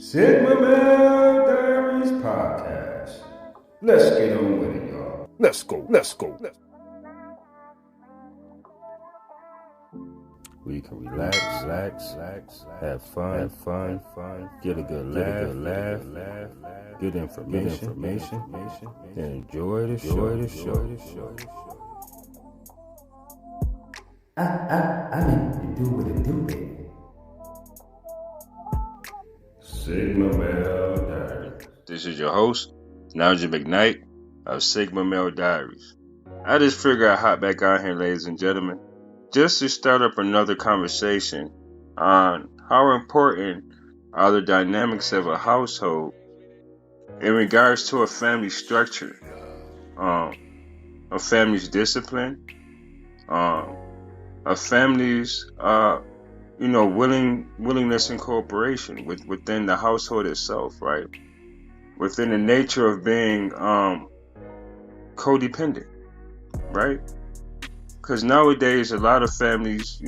Sigma Male Diaries Podcast. Let's get on with it, y'all. Let's go. We can relax, have fun, get a good laugh, get information, and enjoy the show. I mean, to do what it do, baby. Sigma Male Diaries. This is your host, Nigel McKnight of Sigma Male Diaries. I just figured I'd hop back on here, ladies and gentlemen, just to start up another conversation on how important are the dynamics of a household in regards to a family structure, a family's discipline, a family's willingness and cooperation within the household itself, right? Within the nature of being codependent, right? Because nowadays a lot of families,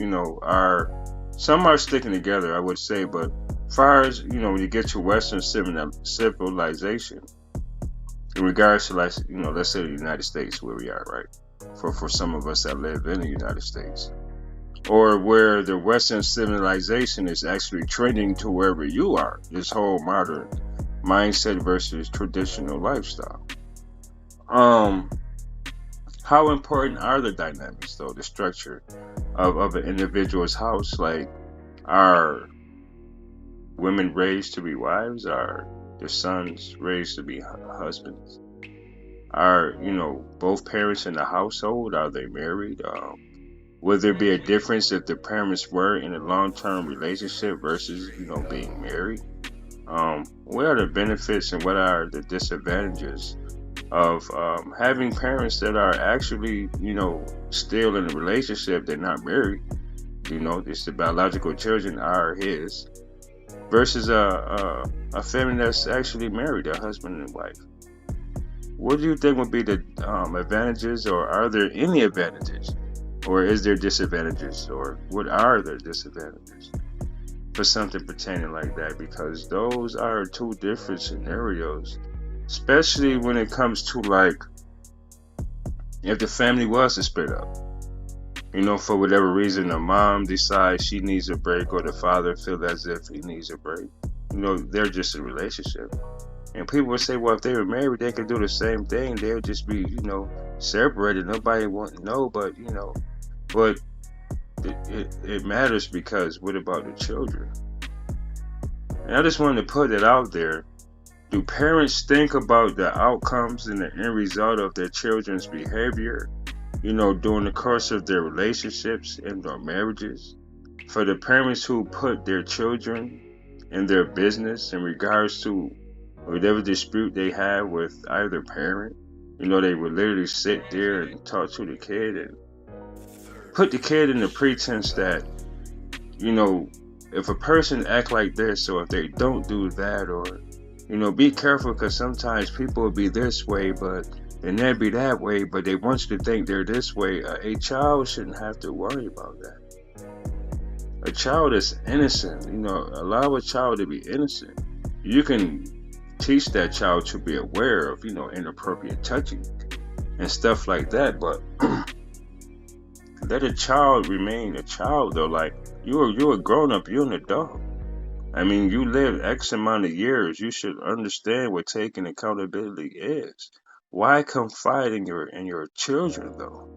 some are sticking together, I would say, but as far as, when you get to Western civilization, in regards to, like, let's say the United States, where we are, right? For some of us that live in the United States, or where the Western civilization is actually trending to wherever you are, this whole modern mindset versus traditional lifestyle. How important are the dynamics, though, the structure of an individual's house? Like, are women raised to be wives? Are their sons raised to be husbands? Are, both parents in the household, are they married? Would there be a difference if the parents were in a long-term relationship versus, being married? What are the benefits and what are the disadvantages of having parents that are actually, still in a relationship, they're not married, just the biological children are his, versus a family that's actually married, a husband and wife? What do you think would be the advantages, or are there any advantages, or is there disadvantages, or what are the disadvantages for something pertaining like that? Because those are two different scenarios, especially when it comes to, like, if the family was to split up, for whatever reason, the mom decides she needs a break, or the father feels as if he needs a break. They're just in a relationship. And people would say, well, if they were married, they could do the same thing. They'll just be, separated. Nobody won't know, but, but it matters, because what about the children? And I just wanted to put it out there. Do parents think about the outcomes and the end result of their children's behavior, during the course of their relationships and their marriages? For the parents who put their children in their business in regards to whatever dispute they have with either parent, they would literally sit there and talk to the kid and put the kid in the pretense that, if a person act like this, or if they don't do that, or, be careful, because sometimes people will be this way, but and they'll be that way, but they want you to think they're this way. A child shouldn't have to worry about that. A child is innocent. Allow a child to be innocent. You can teach that child to be aware of, inappropriate touching and stuff like that, but let a child remain a child, though. Like, you're a grown-up, you're an adult. I mean, you live X amount of years. You should understand what taking accountability is. Why confide in your children, though?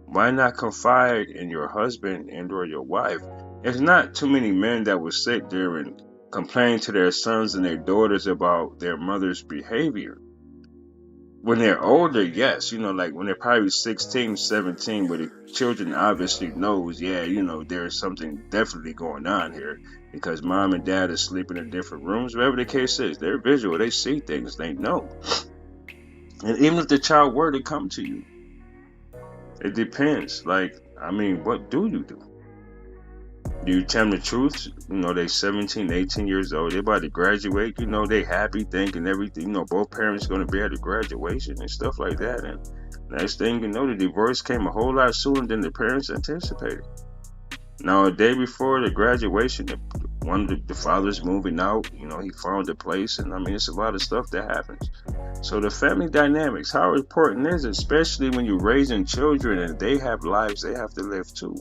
Why not confide in your husband and or your wife? It's not too many men that will sit there and complain to their sons and their daughters about their mother's behavior. When they're older, yes, like when they're probably 16, 17, where the children obviously knows, there's something definitely going on here, because mom and dad are sleeping in different rooms, whatever the case is. They're visual, they see things, they know. And even if the child were to come to you, it depends. Like, what do you do? Do you tell them the truth? They 17, 18 years old. They about to graduate. They happy, thinking everything. Both parents going to be at the graduation and stuff like that. And next thing you know, the divorce came a whole lot sooner than the parents anticipated. Now, a day before the graduation, one of the father's moving out. He found a place, and I mean, it's a lot of stuff that happens. So the family dynamics, how important is it, especially when you're raising children and they have lives they have to live too?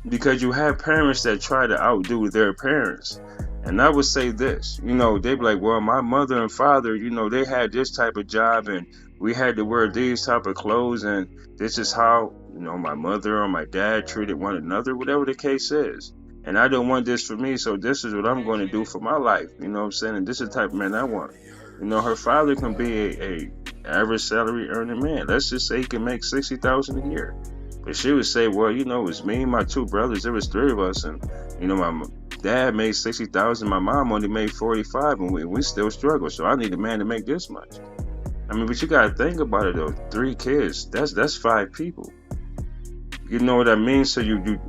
Because you have parents that try to outdo their parents. And I would say this, they'd be like, well, my mother and father, they had this type of job and we had to wear these type of clothes and this is how, my mother or my dad treated one another, whatever the case is. And I don't want this for me, so this is what I'm going to do for my life. You know what I'm saying? And this is the type of man I want. Her father can be a average salary earning man. Let's just say he can make 60,000 a year. But she would say, well, it was me and my two brothers. There was three of us, and my dad made 60,000. My mom only made 45, and we still struggle. So I need a man to make this much. I mean, but you gotta think about it though. 3 kids, that's 5 people. You know what I mean? So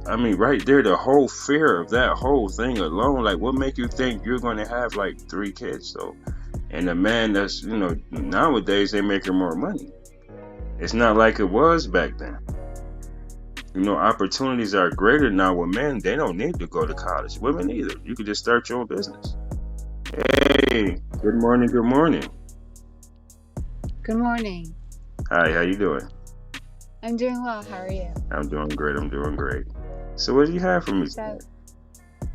I mean, right there, the whole fear of that whole thing alone, like, what make you think you're gonna have like 3 kids though? And a man that's, nowadays they making more money. It's not like it was back then. Opportunities are greater now with men. They don't need to go to college. Women either. You could just start your own business. Hey, good morning, good morning. Good morning. Hi, how you doing? I'm doing well. How are you? I'm doing great. So what do you have for me today?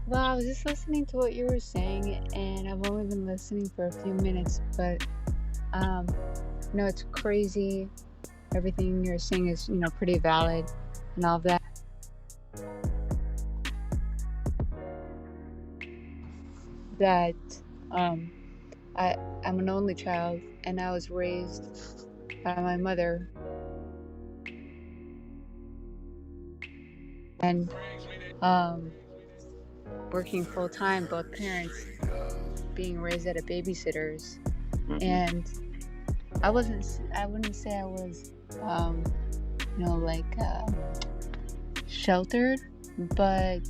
Well, I was just listening to what you were saying, and I've only been listening for a few minutes, but it's crazy. Everything you're saying is, pretty valid and all of that. That I'm an only child, and I was raised by my mother, and working full time, both parents being raised at a babysitter's, and I wouldn't say I was sheltered, but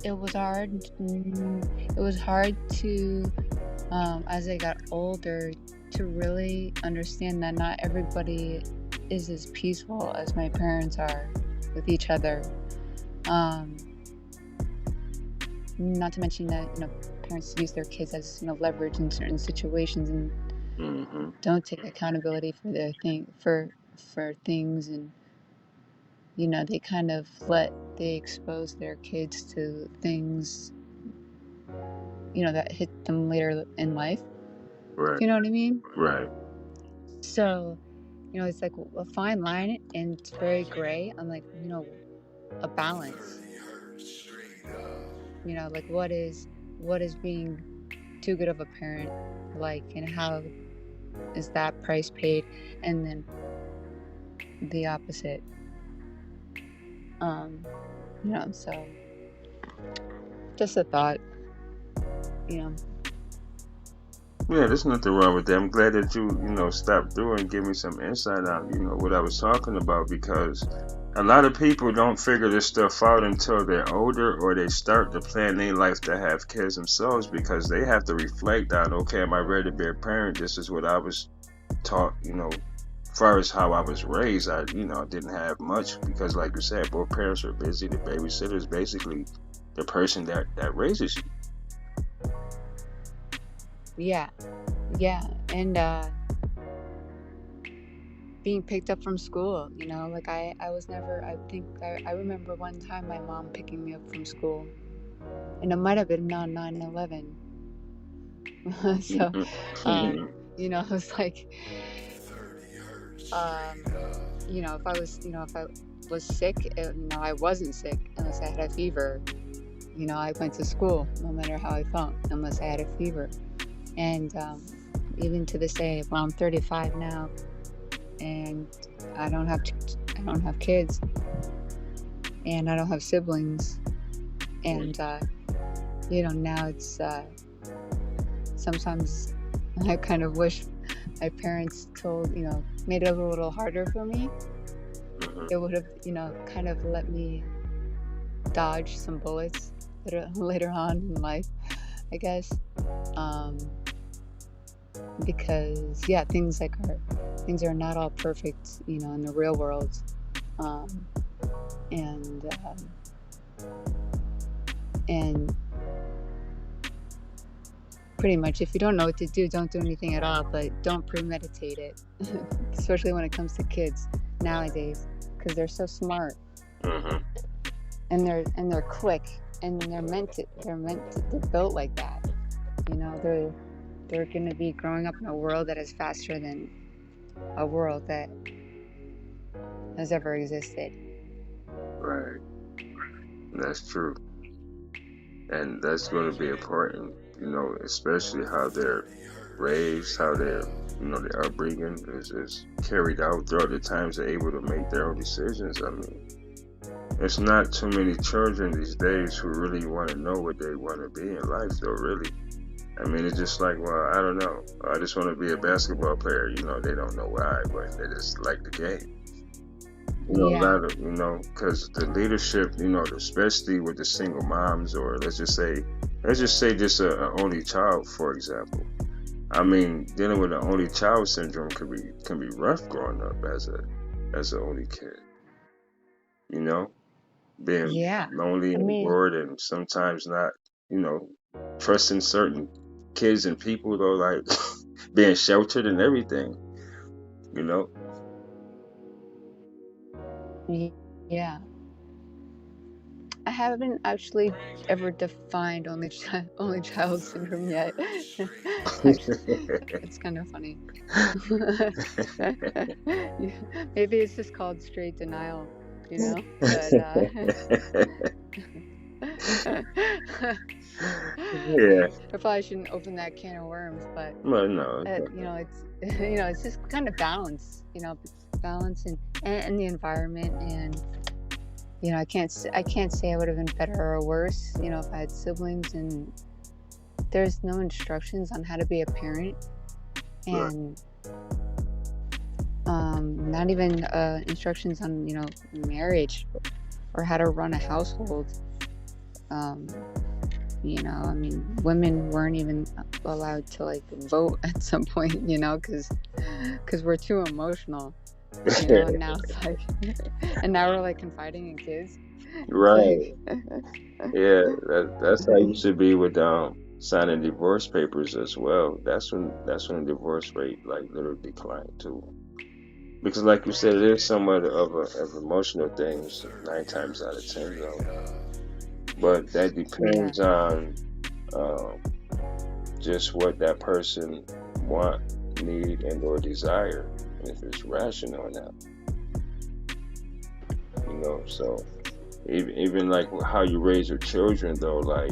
it was hard. It was hard to, as I got older, to really understand that not everybody is as peaceful as my parents are with each other. Not to mention that parents use their kids as leverage in certain situations and don't take accountability for their for things, and they kind of they expose their kids to things that hit them later in life. Right. You know what I mean? Right. So it's like a fine line, and it's very gray on a balance. Like what is being too good of a parent like, and how is that price paid, and then the opposite. So just a thought. Yeah, there's nothing wrong with that. I'm glad that you stopped through and give me some insight on what I was talking about, because a lot of people don't figure this stuff out until they're older, or they start to plan their life to have kids themselves, because they have to reflect on, okay, am I ready to be a parent? This is what I was taught, as far as how I was raised. I didn't have much, because like you said, both parents are busy. The babysitter is basically the person that raises you. Yeah, and being picked up from school, like I was never, I remember one time my mom picking me up from school, and it might have been on 9/11. So it was like, if I was sick, I wasn't sick unless I had a fever. I went to school no matter how I felt, unless I had a fever. And even to this day, well, I'm 35 now, and I don't have kids, and I don't have siblings, and now it's sometimes I kind of wish my parents made it a little harder for me. It would have kind of let me dodge some bullets later on in life, I guess. Because things are not all perfect, in the real world, and And pretty much, if you don't know what to do, don't do anything at all, but don't premeditate it, especially when it comes to kids nowadays, because they're so smart Mm-hmm. and they're quick, and they're built like that. They're going to be growing up in a world that is faster than a world that has ever existed. Right. That's true. And that's going to be important, especially how they're raised, how their upbringing is carried out throughout the times they're able to make their own decisions. I mean, it's not too many children these days who really want to know what they want to be in life, though, really. I mean, it's just like, well, I don't know. I just want to be a basketball player. They don't know why, but they just like the game. A Yeah. lot of, because the leadership, especially with the single moms, or let's just say just a only child, for example. I mean, dealing with an only child syndrome can be rough growing up as a only kid. You know, being Yeah. lonely I and mean, bored, and sometimes not, you know, trusting certain kids and people, though, like being sheltered and everything. You know. yeah. I haven't actually ever defined only child syndrome yet. Actually, it's kind of funny. Yeah, maybe it's just called straight denial, But Yeah. I probably shouldn't open that can of worms. But Well, no, it's it's it's just kind of balance, balance and the environment. And I can't say I would have been better or worse, if I had siblings. And there's no instructions on how to be a parent, right. and not even instructions on marriage or how to run a household. um, I mean, women weren't even allowed to like vote at some point, because we're too emotional. And now it's like and now we're like confiding in kids. It's Right. like Yeah, that's how you should be with signing divorce papers as well. That's when the divorce rate like literally declined too. Because like you said, it is somewhat of emotional things 9 times out of 10 though. But that yeah. depends on um, just what that person want, need, and or desire, and if it's rational or not. So even like how you raise your children though, like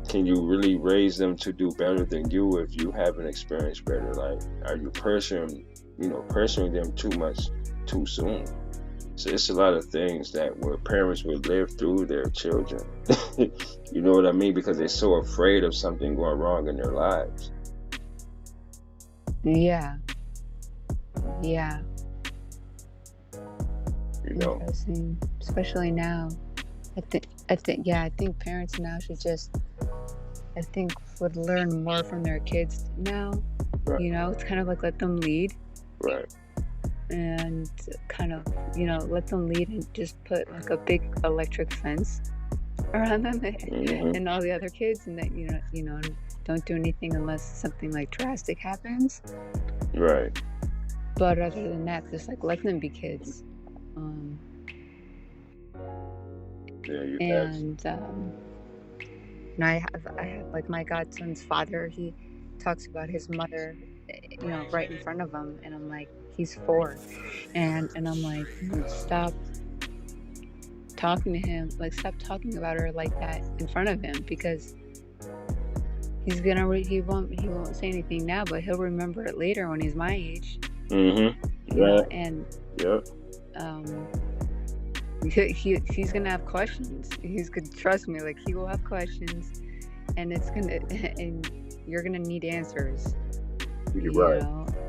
can you really raise them to do better than you if you haven't experienced better? Like, are you pressuring them too much too soon? So it's a lot of things that where parents would live through their children. You know what I mean? Because they're so afraid of something going wrong in their lives. Yeah. Yeah. You know? Interesting. Especially now. I think parents now should just, I think, would learn more from their kids now. Right, It's kind of like let them lead, right. and kind of, let them lead, and just put like a big electric fence around them Hmm. and all the other kids, and that, don't do anything unless something like drastic happens. Right. But other than that, just like let them be kids. Um, Yeah, you have. and I have like my godson's father. He talks about his mother, right in front of him, and I'm like, he's 4, and I'm like, stop talking to him, like stop talking about her like that in front of him, because he won't say anything now, but he'll remember it later when he's my age. Hmm. Right. And Yep. um, he's gonna have questions. He's gonna trust me, like he will have questions, and it's gonna and you're gonna need answers. You're right.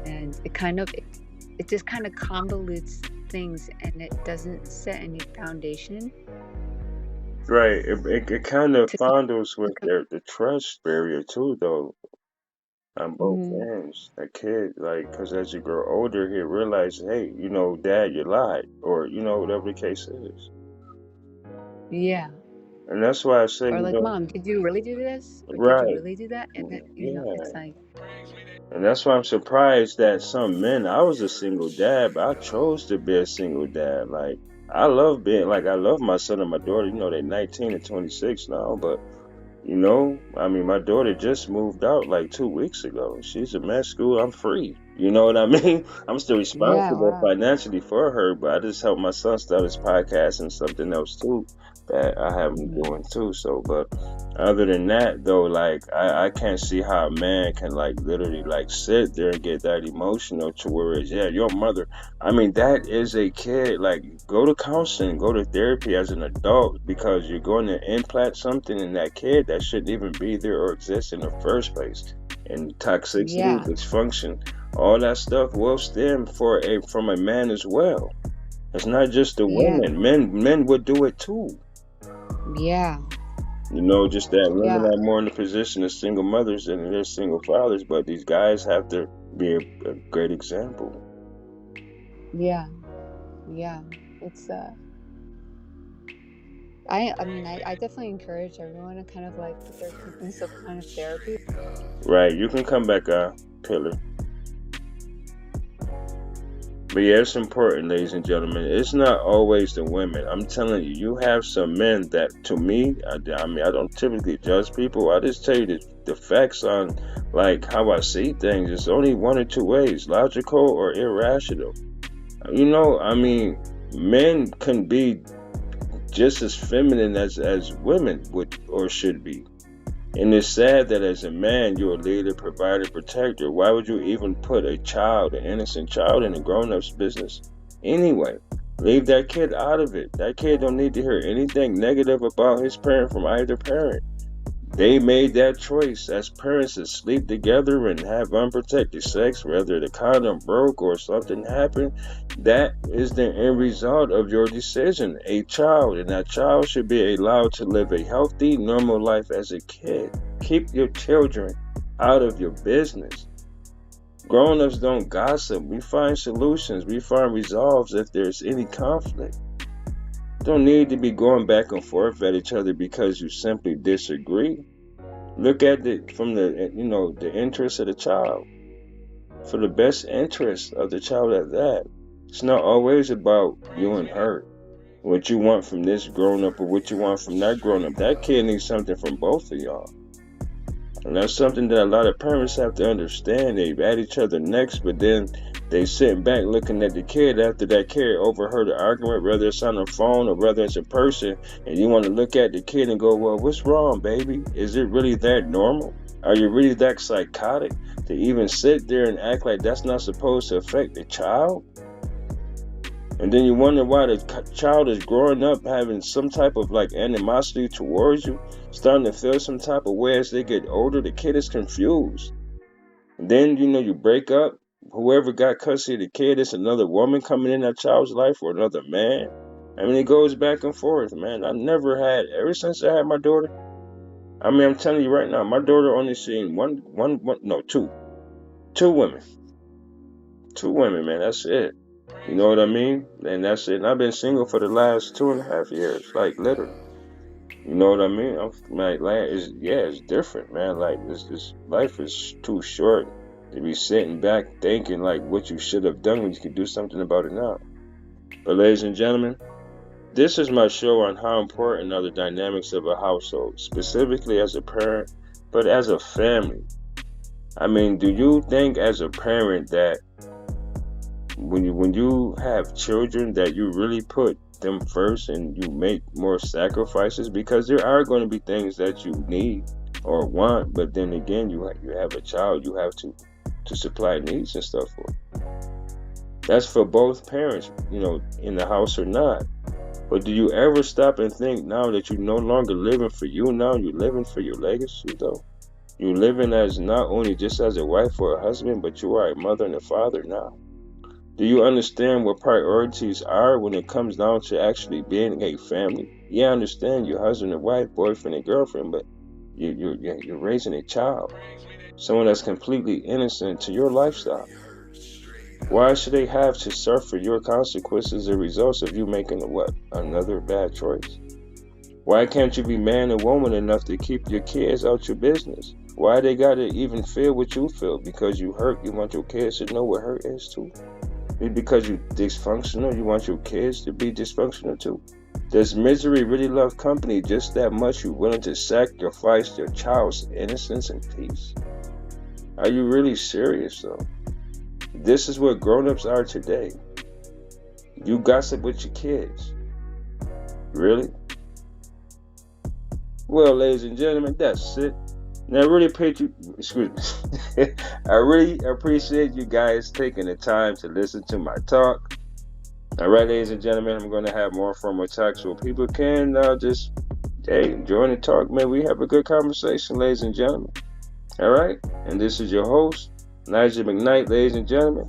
And it just kind of convolutes things, and it doesn't set any foundation Right. It kind of to fondles with the trust barrier too, though, on both Mhm. ends. A kid, like, because as you grow older, he realizes, hey, Dad, you lied, or whatever the case is. Yeah. And that's why I say, Or like, mom, did you really do this? Or did you right, really do that? And that, it's yeah. like, And that's why I'm surprised that some men, I was a single dad, but I chose to be a single dad. Like, I love my son and my daughter. They're 19 and 26 now, but I mean, my daughter just moved out like 2 weeks ago. She's in med school. I'm free. You know what I mean? I'm still yeah, responsible wow. financially for her, but I just helped my son start his podcast and something else too that I have him Hmm. doing too. So, but other than that, though, like I can't see how a man can like literally like sit there and get that emotional to where it's, yeah, your mother. I mean, that is a kid. Like, go to counseling, go to therapy as an adult because you're going to implant something in that kid that shouldn't even be there or exist in the first place. And toxicity, Yeah, dysfunction, all that stuff will stem from a man as well. It's not just the yeah, women. Men would do it too. yeah, Just that women yeah, are more in the position of single mothers than they're single fathers, but these guys have to be a great example. yeah, yeah. It's I mean, I definitely encourage everyone to kind of like put their kids in some kind of therapy. Right, you can come back, Pillar. But yeah, it's important, ladies and gentlemen. It's not always the women. I'm telling you, you have some men that, to me, I mean, I don't typically judge people. I just tell you the facts on like how I see things. It's only one or two ways: logical or irrational. I mean, men can be just as feminine as women would or should be. And it's sad that as a man, you're a leader, provider, protector. Why would you even put a child, an innocent child, in a grown-up's business? Anyway, leave that kid out of it. That kid don't need to hear anything negative about his parent from either parent. They made that choice as parents to sleep together and have unprotected sex, whether the condom broke or something happened. That is the end result of your decision. A child, and that child should be allowed to live a healthy, normal life as a kid. Keep your children out of your business. Grown ups don't gossip. We find solutions, we find resolves if there's any conflict. Don't need to be going back and forth at each other because you simply disagree. Look at it from the interest of the child, for the best interest of the child at that. It's not always about you and her, what you want from this grown up or what you want from that grown up. That kid needs something from both of y'all. And that's something that a lot of parents have to understand. They at each other next, but then they sit back looking at the kid after that kid overheard the argument, whether it's on the phone or whether it's in person, and you want to look at the kid and go, well, what's wrong, baby? Is it really that normal? Are you really that psychotic to even sit there and act like that's not supposed to affect the child? And then you wonder why the child is growing up having some type of like animosity towards you, starting to feel some type of way as they get older. The kid is confused. And then, you break up. Whoever got custody of the kid, it's another woman coming in that child's life or another man. I mean, it goes back and forth, man. Ever since I had my daughter, I mean, I'm telling you right now, my daughter only seen no, two. Two women. Two women, man. That's it. You know what I mean? And that's it. And I've been single for the last 2.5 years, like literally. You know what I mean? I'm like it's different, man. Like this life is too short to be sitting back thinking like what you should have done when you could do something about it now. But ladies and gentlemen, this is my show on how important are the dynamics of a household, specifically as a parent, but as a family. I mean, do you think as a parent that when you have children that you really put them first and you make more sacrifices, because there are going to be things that you need or want, but then again you have a child you have to supply needs and stuff for. That's for both parents, in the house or not. But do you ever stop and think now that you're no longer living for you, now you're living for your legacy though? You're living as not only just as a wife or a husband, but you are a mother and a father now. Do you understand what priorities are when it comes down to actually being a family? Yeah, I understand your husband and wife, boyfriend and girlfriend, but you're raising a child, someone that's completely innocent to your lifestyle. Why should they have to suffer your consequences as a result of you making another bad choice? Why can't you be man and woman enough to keep your kids out your business? Why they gotta even feel what you feel? Because you hurt, you want your kids to know what hurt is too? Maybe because you dysfunctional, you want your kids to be dysfunctional too? Does misery really love company just that much you willing to sacrifice your child's innocence and peace? Are you really serious though? This is what grown-ups are today. You gossip with your kids. Really? Well, ladies and gentlemen, that's it. Now, I really I really appreciate you guys taking the time to listen to my talk. All right, ladies and gentlemen, I'm going to have more formal talk so people can just join the talk. Man, we have a good conversation, ladies and gentlemen. All right, and this is your host, Nigel McKnight, ladies and gentlemen.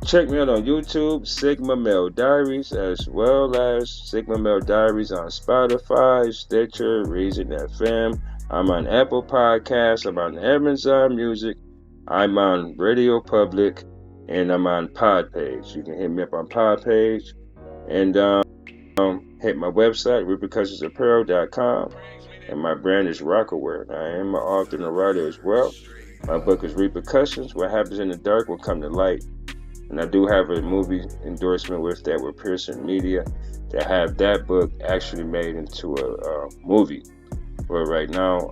Check me out on YouTube, Sigma Male Diaries, as well as Sigma Male Diaries on Spotify, Stitcher, Reason FM. I'm on Apple Podcasts. I'm on Amazon Music. I'm on Radio Public, and I'm on Podpage. You can hit me up on Podpage, and hit my website, repercussionsapparel.com, and my brand is Rockaware. I am an author and a writer as well. My book is Repercussions. What happens in the dark will come to light. And I do have a movie endorsement with that with Pearson Media to have that book actually made into a movie. But right now,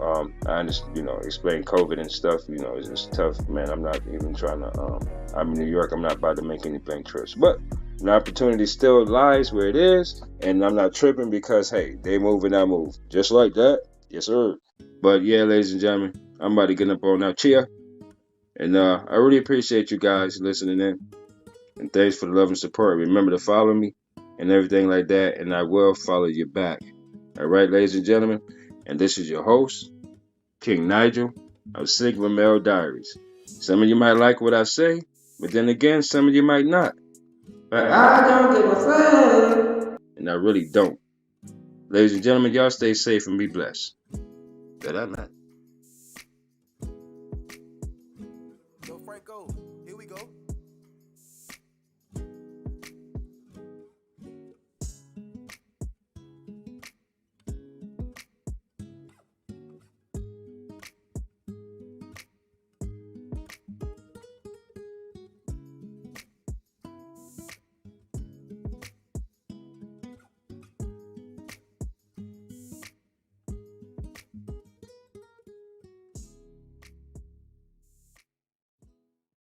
I understand, explain COVID and stuff, it's just tough, man. I'm not even trying to, I'm in New York. I'm not about to make any bank trips. But an opportunity still lies where it is. And I'm not tripping because, hey, they move and I move. Just like that. Yes, sir. But yeah, ladies and gentlemen, I'm about to get up on now. Chia. And I really appreciate you guys listening in. And thanks for the love and support. Remember to follow me and everything like that, and I will follow you back. All right, ladies and gentlemen, and this is your host, King Nigel of Sigma Male Diaries. Some of you might like what I say, but then again, some of you might not. But I don't give a fuck. And I really don't. Ladies and gentlemen, y'all stay safe and be blessed. Good night.